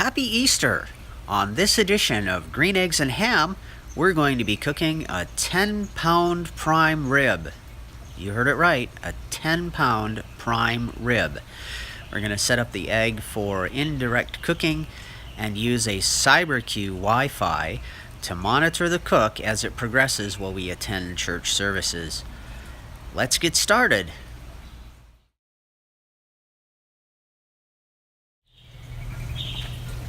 Happy Easter! On this edition of Green Eggs and Ham, we're going to be cooking a 10-pound prime rib. You heard it right, a 10-pound prime rib. We're going to set up the egg for indirect cooking and use a CyberQ Wi-Fi to monitor the cook as it progresses while we attend church services. Let's get started.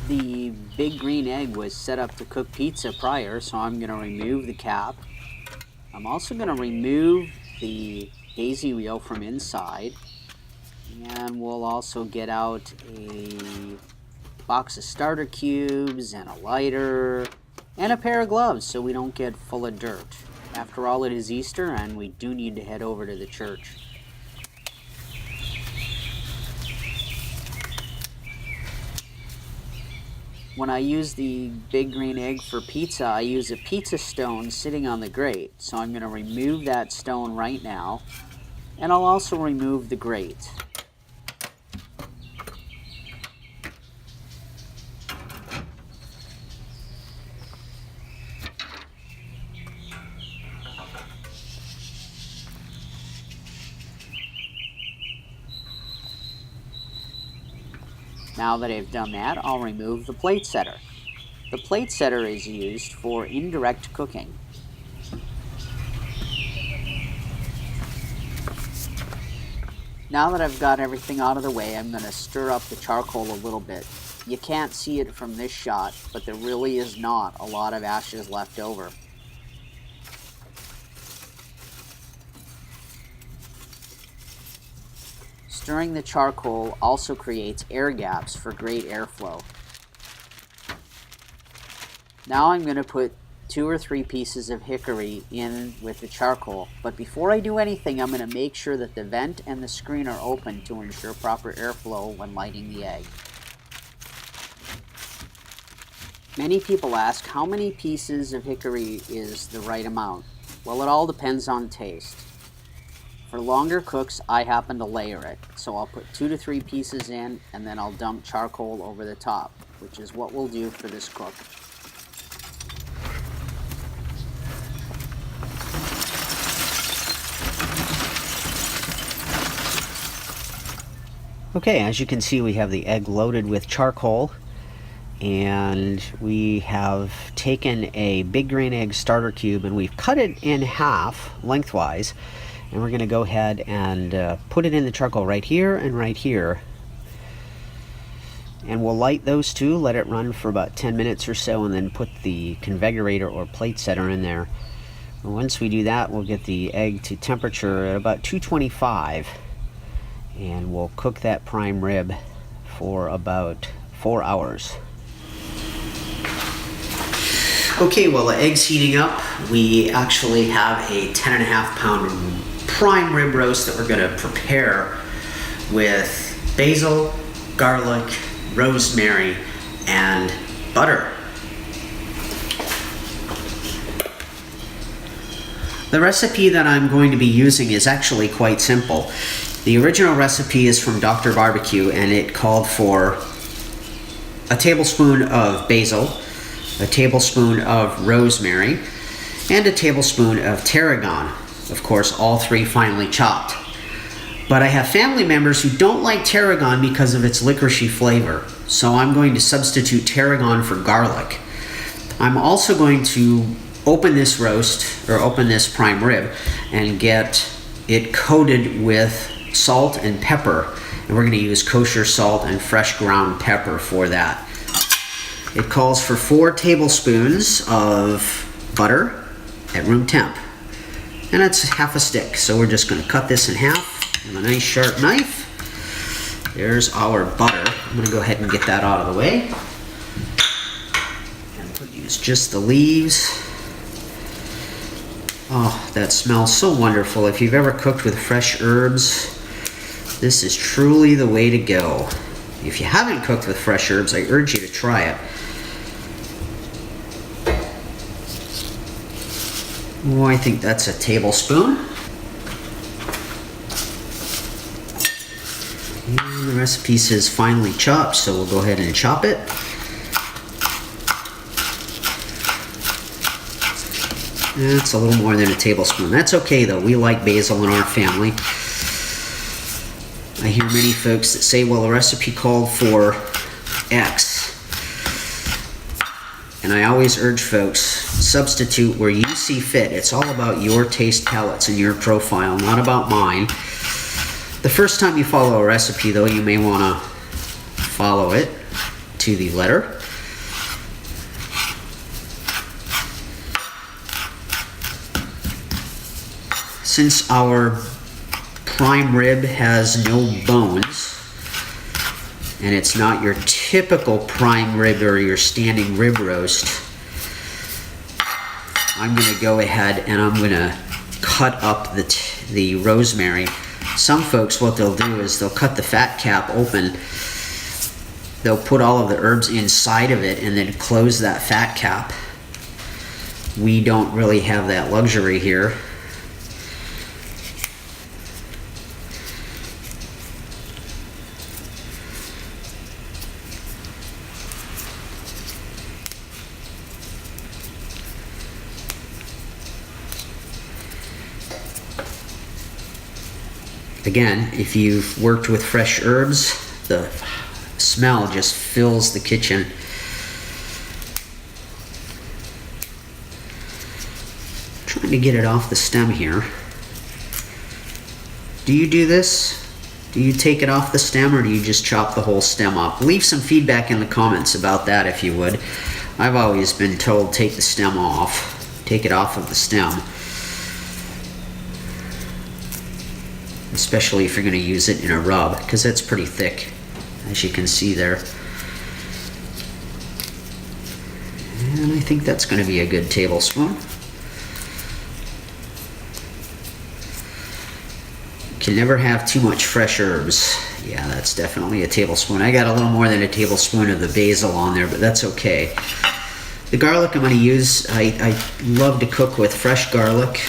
The big green egg was set up to cook pizza prior, so I'm going to remove the cap. I'm also going to remove the daisy reel from inside, and we'll also get out a box of starter cubes and a lighter and a pair of gloves so we don't get full of dirt. After all, it is Easter and we do need to head over to the church. When I use the big green egg for pizza, I use a pizza stone sitting on the grate. So I'm going to remove that stone right now, and I'll also remove the grate. Now that I've done that, I'll remove the plate setter. The plate setter is used for indirect cooking. Now that I've got everything out of the way, I'm going to stir up the charcoal a little bit. You can't see it from this shot, but there really is not a lot of ashes left over. Stirring the charcoal also creates air gaps for great airflow. Now I'm going to put 2 or 3 pieces of hickory in with the charcoal, but before I do anything, I'm going to make sure that the vent and the screen are open to ensure proper airflow when lighting the egg. Many people ask how many pieces of hickory is the right amount. Well, it all depends on taste. For longer cooks, I happen to layer it, so I'll put 2 to 3 pieces in and then I'll dump charcoal over the top, which is what we'll do for this cook. Okay, as you can see, we have the egg loaded with charcoal, and we have taken a big green egg starter cube and we've cut it in half lengthwise. And we're going to go ahead and put it in the charcoal right here and right here. And we'll light those two, let it run for about 10 minutes or so, and then put the configurator or plate setter in there. And once we do that, we'll get the egg to temperature at about 225. And we'll cook that prime rib for about 4 hours. Okay, while the egg's heating up, we actually have a 10.5-pound prime rib roast that we're going to prepare with basil, garlic, rosemary, and butter. The recipe that I'm going to be using is actually quite simple. The original recipe is from Dr. Barbecue, and it called for a tablespoon of basil, a tablespoon of rosemary, and a tablespoon of tarragon. Of course, all 3 finely chopped. But I have family members who don't like tarragon because of its licoricey flavor, so I'm going to substitute tarragon for garlic. I'm also going to open this roast, or open this prime rib, and get it coated with salt and pepper. And we're going to use kosher salt and fresh ground pepper for that. It calls for 4 tablespoons of butter at room temp. And it's half a stick, so we're just going to cut this in half with a nice sharp knife. There's our butter. I'm going to go ahead and get that out of the way. And we'll use just the leaves. Oh, that smells so wonderful. If you've ever cooked with fresh herbs, this is truly the way to go. If you haven't cooked with fresh herbs, I urge you to try it. Oh, I think that's a tablespoon. And the recipe says finely chopped, so we'll go ahead and chop it. That's a little more than a tablespoon. That's okay though, we like basil in our family. I hear many folks that say, well, the recipe called for X. And I always urge folks, substitute where you see fit. It's all about your taste palettes and your profile, not about mine. The first time you follow a recipe though, you may want to follow it to the letter. Since our prime rib has no bones, and it's not your typical prime rib or your standing rib roast, I'm going to go ahead and I'm going to cut up the rosemary. Some folks, what they'll do is they'll cut the fat cap open. They'll put all of the herbs inside of it and then close that fat cap. We don't really have that luxury here. Again, if you've worked with fresh herbs, the smell just fills the kitchen. Trying to get it off the stem here. Do you do this? Do you take it off the stem or do you just chop the whole stem up? Leave some feedback in the comments about that if you would. I've always been told take the stem off. Take it off of the stem. Especially if you're going to use it in a rub, because that's pretty thick, as you can see there. And I think that's going to be a good tablespoon. You can never have too much fresh herbs. Yeah, that's definitely a tablespoon. I got a little more than a tablespoon of the basil on there, but that's okay. The garlic I'm going to use, I love to cook with fresh garlic.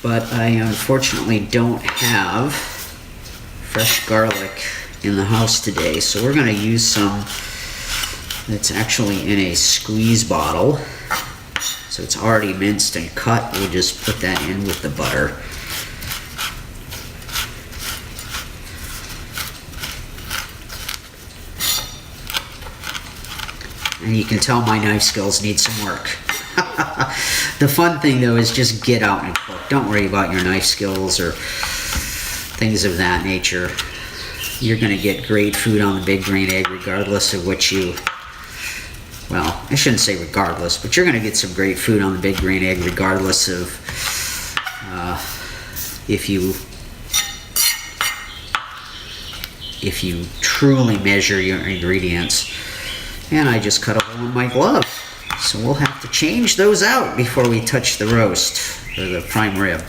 But I unfortunately don't have fresh garlic in the house today, so we're going to use some that's actually in a squeeze bottle. So it's already minced and cut. We'll just put that in with the butter. And you can tell my knife skills need some work. The fun thing though is just get out and cook. Don't worry about your knife skills or things of that nature. You're going to get great food on the Big Green Egg regardless of what you, well, I shouldn't say regardless, but you're going to get some great food on the Big Green Egg regardless of if you truly measure your ingredients. And I just cut a hole in my glove. So we'll have to change those out before we touch the roast, or the prime rib.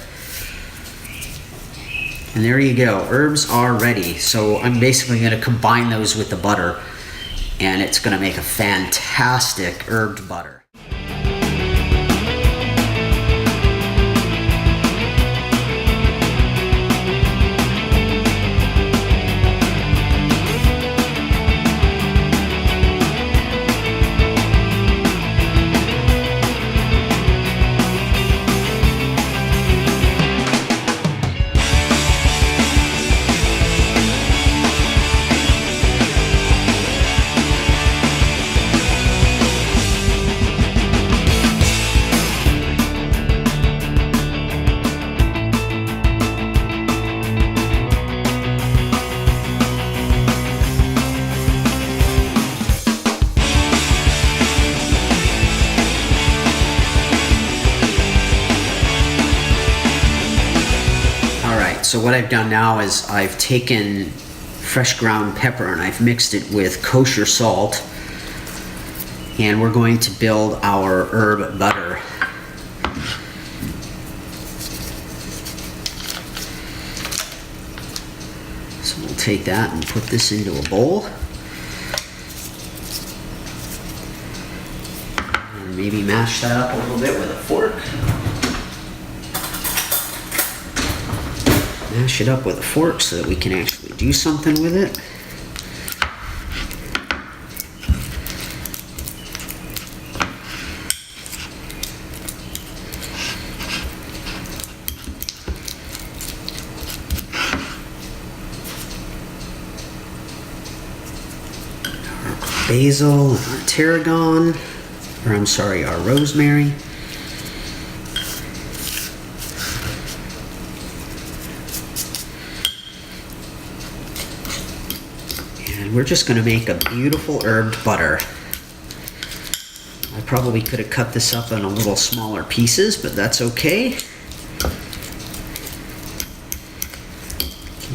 And there you go, herbs are ready. So I'm basically going to combine those with the butter, and it's going to make a fantastic herbed butter. So what I've done now is I've taken fresh ground pepper and I've mixed it with kosher salt, and we're going to build our herb butter. So we'll take that and put this into a bowl. And maybe mash that up a little bit with a fork. Mash it up with a fork so that we can actually do something with it. basil and our tarragon, or I'm sorry, our rosemary. And we're just going to make a beautiful herbed butter. I probably could have cut this up in a little smaller pieces, but that's okay.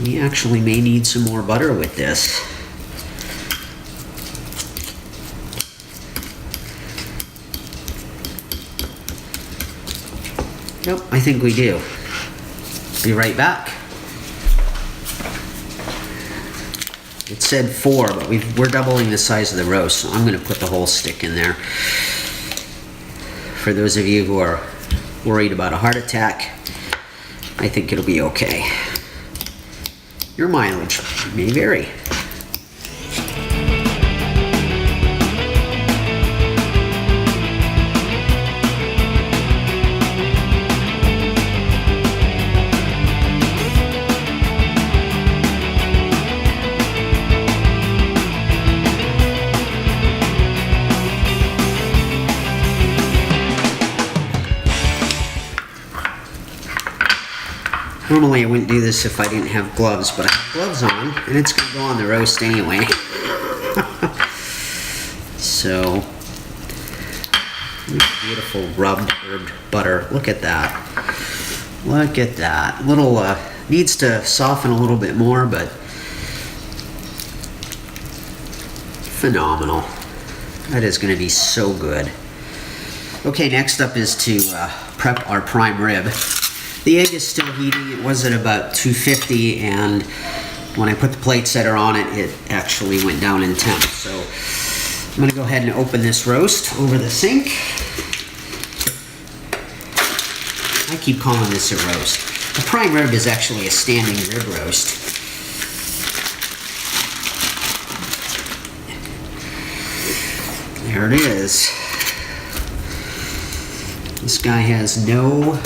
We actually may need some more butter with this. Nope, I think we do. Be right back. It said 4, but we're doubling the size of the roast, so I'm going to put the whole stick in there. For those of you who are worried about a heart attack, I think it'll be okay. Your mileage may vary. Normally I wouldn't do this if I didn't have gloves, but I have gloves on, and it's going to go on the roast anyway. So, beautiful rubbed herb butter. Look at that. Look at that. Little, needs to soften a little bit more, but phenomenal. That is going to be so good. Okay, next up is to prep our prime rib. The egg is still heating. It was at about 250, and when I put the plate setter on it, it actually went down in temp. So I'm going to go ahead and open this roast over the sink. I keep calling this a roast. The prime rib is actually a standing rib roast. There it is. This guy has no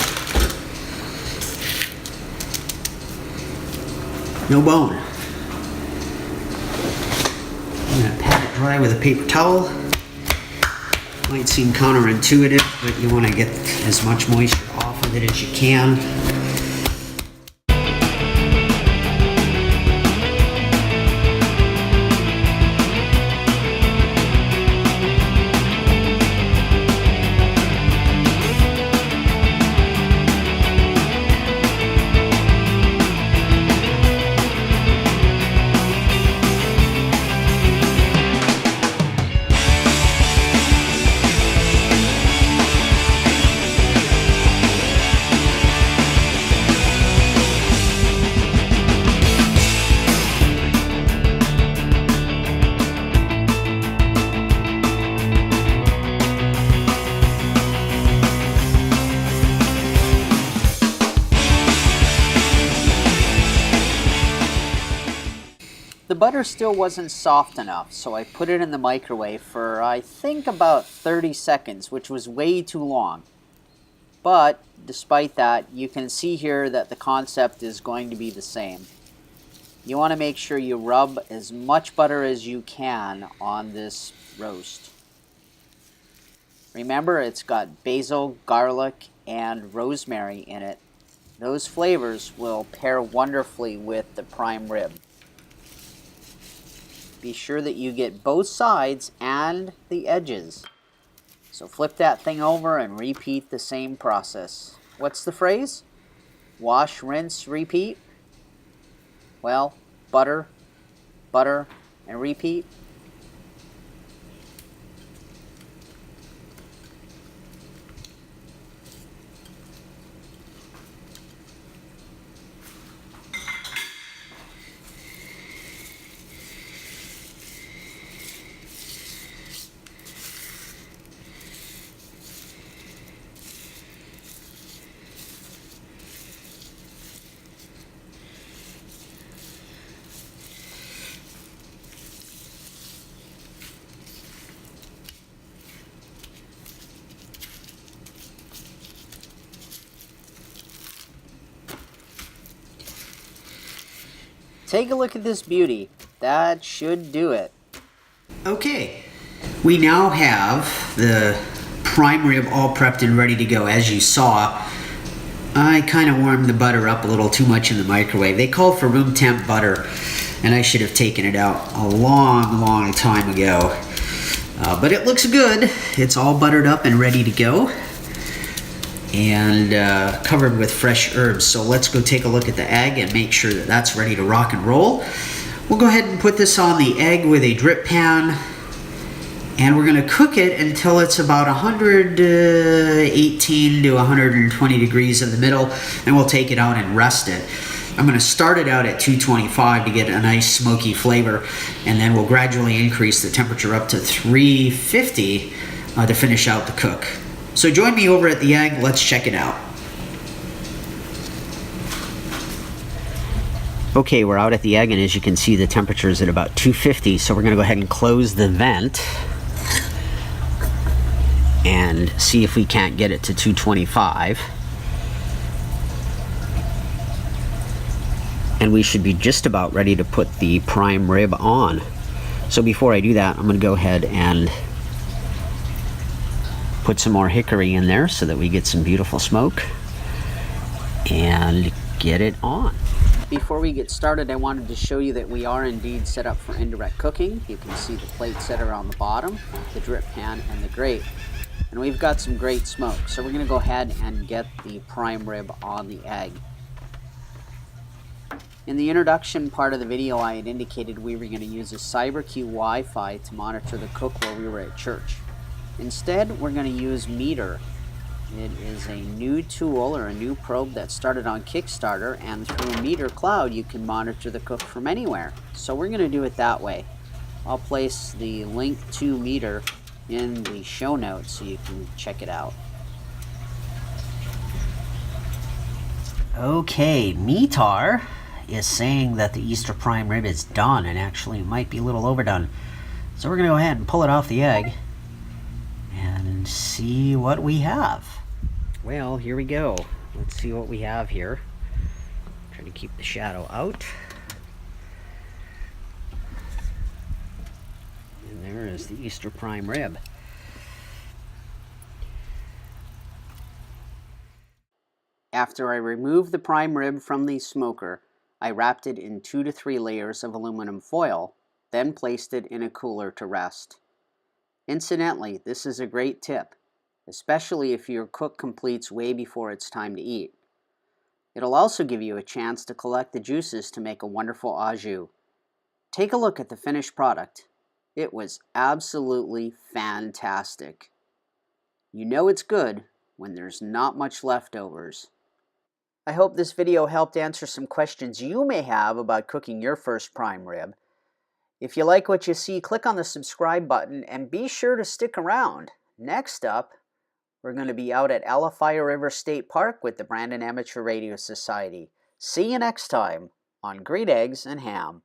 bone. I'm going to pat it dry with a paper towel. Might seem counterintuitive, but you want to get as much moisture off of it as you can. The butter still wasn't soft enough, so I put it in the microwave for, I think, about 30 seconds, which was way too long. But, despite that, you can see here that the concept is going to be the same. You want to make sure you rub as much butter as you can on this roast. Remember, it's got basil, garlic, and rosemary in it. Those flavors will pair wonderfully with the prime rib. Be sure that you get both sides and the edges. So flip that thing over and repeat the same process. What's the phrase? Wash, rinse, repeat? Well, butter, butter, and repeat. Take a look at this beauty. That should do it. Okay, we now have the prime rib all prepped and ready to go. As you saw, I kind of warmed the butter up a little too much in the microwave. They call for room temp butter, and I should have taken it out a long time ago. But it looks good. It's all buttered up and ready to go, and covered with fresh herbs. So let's go take a look at the egg and make sure that that's ready to rock and roll. We'll go ahead and put this on the egg with a drip pan, and we're going to cook it until it's about 118 to 120 degrees in the middle, and we'll take it out and rest it. I'm going to start it out at 225 to get a nice smoky flavor, and then we'll gradually increase the temperature up to 350 to finish out the cook. So join me over at the egg. Let's check it out. Okay, we're out at the egg, and as you can see, the temperature is at about 250, so we're going to go ahead and close the vent and see if we can't get it to 225. And we should be just about ready to put the prime rib on. So before I do that, I'm going to go ahead and put some more hickory in there so that we get some beautiful smoke and get it on. Before we get started, I wanted to show you that we are indeed set up for indirect cooking. You can see the plate setter on the bottom, the drip pan, and the grate. And we've got some great smoke. So we're going to go ahead and get the prime rib on the egg. In the introduction part of the video, I had indicated we were going to use a CyberQ Wi-Fi to monitor the cook while we were at church. Instead, we're going to use Meter. It is a new tool or a new probe that started on Kickstarter, and through Meter Cloud you can monitor the cook from anywhere. So we're going to do it that way. I'll place the link to Meter in the show notes so you can check it out. Okay, Meter is saying that the Easter prime rib is done, and actually it might be a little overdone. So we're going to go ahead and pull it off the egg and see what we have. Well, here we go. Let's see what we have here. Try to keep the shadow out. And there is the Easter prime rib. After I removed the prime rib from the smoker, I wrapped it in 2 to 3 layers of aluminum foil, then placed it in a cooler to rest. Incidentally, this is a great tip, especially if your cook completes way before it's time to eat. It'll also give you a chance to collect the juices to make a wonderful au jus. Take a look at the finished product. It was absolutely fantastic. You know it's good when there's not much leftovers. I hope this video helped answer some questions you may have about cooking your first prime rib. If you like what you see, click on the subscribe button and be sure to stick around. Next up, we're going to be out at Alafaya River State Park with the Brandon Amateur Radio Society. See you next time on Great Eggs and Ham.